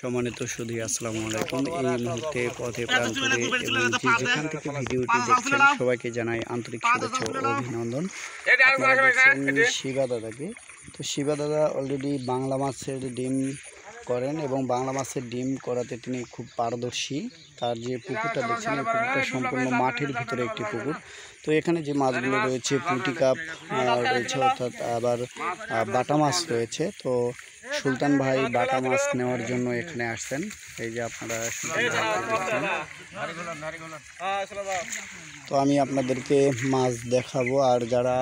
সম্মানিত সুধী আসসালামু আলাইকুম। এই মুহূর্তে পথে প্রান্তরে এবং যেখান থেকে ভিডিওটি দেখছেন সবাইকে জানাই আন্তরিক শুভেচ্ছা ও অভিনন্দন। আপনারা দেখছেন শিবা দাদাকে। তো শিবা দাদা অলরেডি বাংলা মাছের ডিম করেন এবং বাংলা মাছের ডিম করাতে তিনি খুব পারদর্শী। তার যে পুকুরটা দেখছেন এই পুকুরটা সম্পূর্ণ মাঠের ভিতরে একটি পুকুর। তো এখানে যে মাছগুলো রয়েছে পুঁটি কাপ রয়েছে, অর্থাৎ আবার বাটা মাছ রয়েছে। তো সুলতান ভাই বাটা মাছ নেওয়ার জন্য এখানে আসছেন। এই যে আপনারা সুলতান ভাইকে দেখছেন। তো আমি আপনাদেরকে মাছ দেখাবো, আর যারা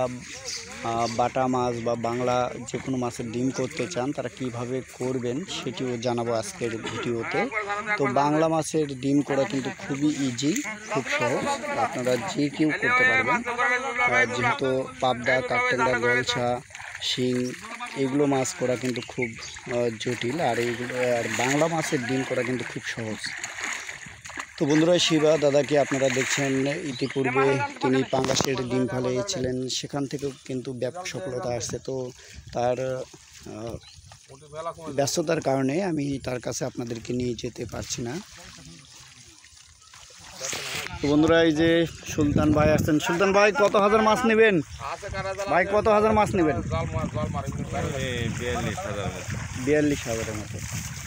বাটা মাছ বা বাংলা যে কোনো মাছের ডিম করতে চান তারা কিভাবে করবেন সেটিও জানাবো আজকের ভিডিওতে। তো বাংলা মাছের ডিম করা কিন্তু খুবই ইজি, খুব সহজ, আপনারা যে কেউ করতে পারবেন। যেহেতু পাবদা, কাঠটেংরা, গলছা, শিং এগুলো মাছ করা কিন্তু খুব জটিল, আর এইগুলো আর বাংলা মাছের ডিম করা কিন্তু খুব সহজ। তো বন্ধুরা, শিবা দাদাকে আপনারা দেখছেন ইতিপূর্বে তিনি পাঙ্গাসের ডিম ফেলেছিলেন, সেখান থেকেও কিন্তু ব্যাপক সফলতা আসছে। তো তার ব্যস্ততার কারণে আমি তার কাছে আপনাদেরকে নিয়ে যেতে পারছি না। তো বন্ধুরা, এই যে সুলতান ভাই আসছেন। সুলতান ভাই, কত হাজার মাছ নেবেন ভাই? কত হাজার মাছ নেবেন? 42,000-এর মতো।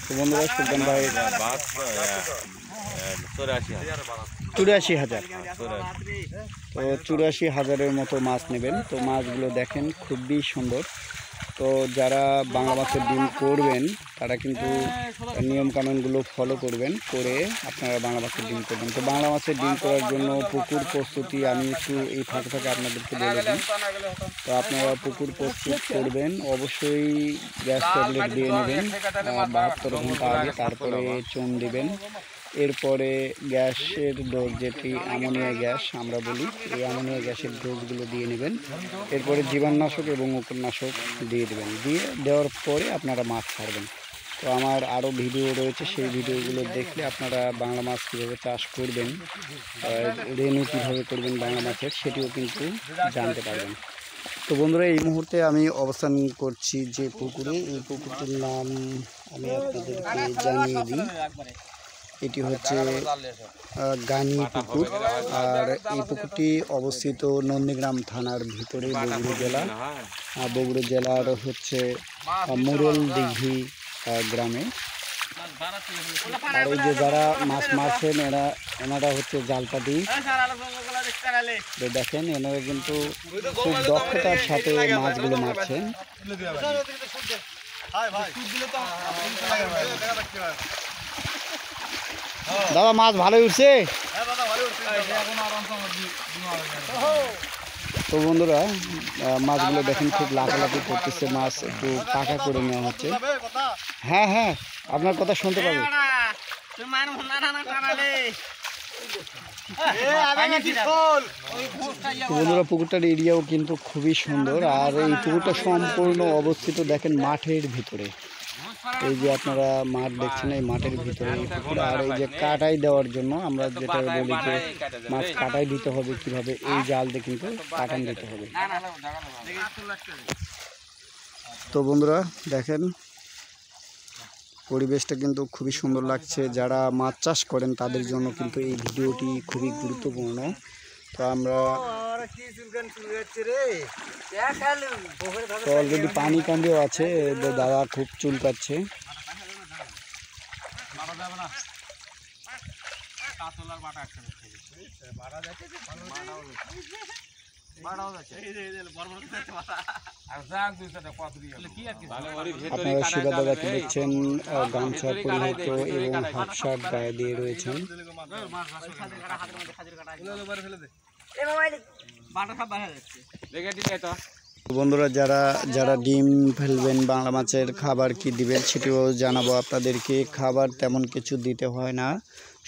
তো বন্ধুরা, সুলতান ভাই 84,000। তো 84,000-এর মতো মাছ নেবেন। তো মাছগুলো দেখেন খুবই সুন্দর। তো যারা বাংলা মাছের ডিম করবেন তারা কিন্তু নিয়মকানুনগুলো ফলো করবেন, করে আপনারা বাংলা মাছের ডিম করবেন। তো বাংলা মাছের ডিম করার জন্য পুকুর প্রস্তুতি আমি একটু এই ফাঁকে আপনাদেরকে বলে দিই। তো আপনারা পুকুর প্রস্তুত করবেন, অবশ্যই গ্যাস ট্যাবলেট দিয়ে নেবেন 72 ঘন্টা আগে, তারপরে চুন দিবেন। এরপরে গ্যাসের ডোজ, যেটি অ্যামোনিয়া গ্যাস আমরা বলি, এই অ্যামোনিয়া গ্যাসের ডোজগুলো দিয়ে নেবেন। এরপরে জীবাণুনাশক এবং উপনাশক দিয়ে দেবেন। দেওয়ার পরে আপনারা মাছ ছাড়বেন। তো আমার আরও ভিডিও রয়েছে, সেই ভিডিওগুলো দেখলে আপনারা বাংলা মাছ কীভাবে চাষ করবেন, রেনু কীভাবে করবেন বাংলা মাছের, সেটিও কিন্তু জানতে পারবেন। তো বন্ধুরা, এই মুহূর্তে আমি অবস্থান করছি যে পুকুরে, এই পুকুরটির নাম আমি আপনাদেরকে জানিয়ে দিই। এটি হচ্ছে গানি পুকুর, আর এই পুকুরটি অবস্থিত নন্দীগ্রাম থানার ভিতরে, বগুড়া জেলার হচ্ছে মুরেল দিঘি গ্রামে। আর এই যে যারা মাছ মারছেন এনারা হচ্ছে জালপাটি। দেখেন, এনারা কিন্তু খুব দক্ষতার সাথে মাছগুলো মারছেন। দাদা, মাছ ভালোই উঠছে। তো বন্ধুরা, মাছগুলো দেখেন খুব লাফালাফি করতেছে, মাছ একটু পাকা করে নেওয়া হচ্ছে। হ্যাঁ হ্যাঁ, আপনার কথা শুনতে পাবে। বন্ধুরা, পুকুরটার এরিয়াও কিন্তু খুবই সুন্দর, আর এই পুকুরটা সম্পূর্ণ অবস্থিত দেখেন মাঠের ভিতরে। এই যে আপনারা মাঠ দেখছেন, এই মাঠের ভিতরে এই পুকুর। আর এই যে কাটাই দেওয়ার জন্য আমরা যেটা বলি যে মাছ কাটাই দিতে হবে কিভাবে, এই জাল দিয়ে কিন্তু কাটান দিতে হবে। তো বন্ধুরা দেখেন, পরিবেশটা কিন্তু খুবই সুন্দর লাগছে। যারা মাছ চাষ করেন তাদের জন্য কিন্তু এই ভিডিওটি খুবই গুরুত্বপূর্ণ। তো আমরা তো অলরেডি পানি কান্দিও আছে, দাদা খুব চুলকাচ্ছে। আপনারা শিবা দাদাকে দেখছেন গামছা পরিহিত এবং হাফ শার্ট গায়ে দিয়ে রয়েছেন। বন্ধুরা, যারা ডিম ফেলবেন বাংলা মাছের খাবার কি দিবেন সেটিও জানাবো আপনাদেরকে। খাবার তেমন কিছু দিতে হয় না,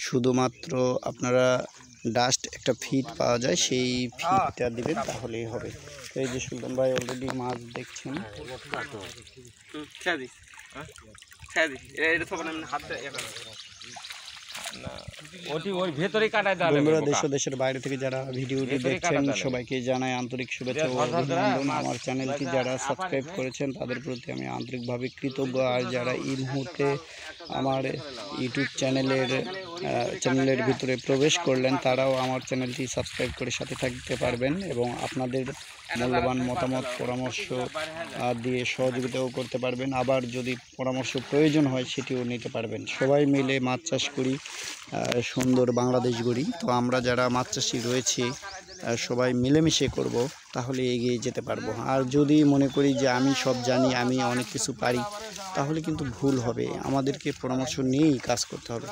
শুধুমাত্র আপনারা ডাস্ট একটা ফিড পাওয়া যায়, সেই ফিডটা দিবেন তাহলেই হবে। এই যে সুলতান ভাই অলরেডি মাছ দেখছেন। ওই ভেতরেই কাটাই দেওয়া বন্ধুরা দেশ ও দেশের বাইরে থেকে যারা ভিডিওটি দেখছেন সবাইকে জানাই আন্তরিক শুভেচ্ছা ও অভিনন্দন। আমার চ্যানেলটি যারা সাবস্ক্রাইব করেছেন তাদের প্রতি আমি আন্তরিকভাবে কৃতজ্ঞ। আর যারা এই মুহূর্তে আমার ইউটিউব চ্যানেলের ভিতরে প্রবেশ করলেন তারাও আমার চ্যানেলটি সাবস্ক্রাইব করে সাথে থাকতে পারবেন এবং আপনাদের মূল্যবান মতামত পরামর্শ দিয়ে সহযোগিতাও করতে পারবেন। আবার যদি পরামর্শ প্রয়োজন হয় সেটিও নিতে পারবেন। সবাই মিলে মাছ চাষ করি, সুন্দর বাংলাদেশ গড়ি। তো আমরা যারা মাছ চাষি রয়েছি সবাই মিলেমিশে করব, তাহলে এগিয়ে যেতে পারবো। আর যদি মনে করি যে আমি সব জানি, আমি অনেক কিছু পারি, তাহলে কিন্তু ভুল হবে। আমাদেরকে পরামর্শ নিয়েই কাজ করতে হবে।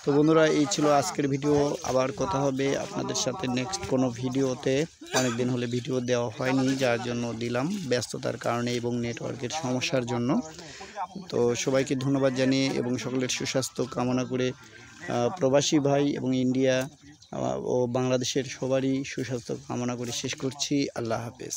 তো বন্ধুরা এই ছিল আজকের ভিডিও। আবার কথা হবে আপনাদের সাথে নেক্সট কোনো ভিডিওতে। অনেক দিন হলে ভিডিও দেওয়া হয়নি, যার জন্য দিলাম ব্যস্ততার কারণে এবং নেটওয়ার্কের সমস্যার জন্য। তো সবাইকে ধন্যবাদ জানিয়ে এবং সকলের সুস্বাস্থ্য কামনা করে প্রবাসী ভাই এবং ইন্ডিয়া ও বাংলাদেশের সবারই সুস্বাস্থ্য কামনা করে শেষ করছি। আল্লাহ হাফেজ।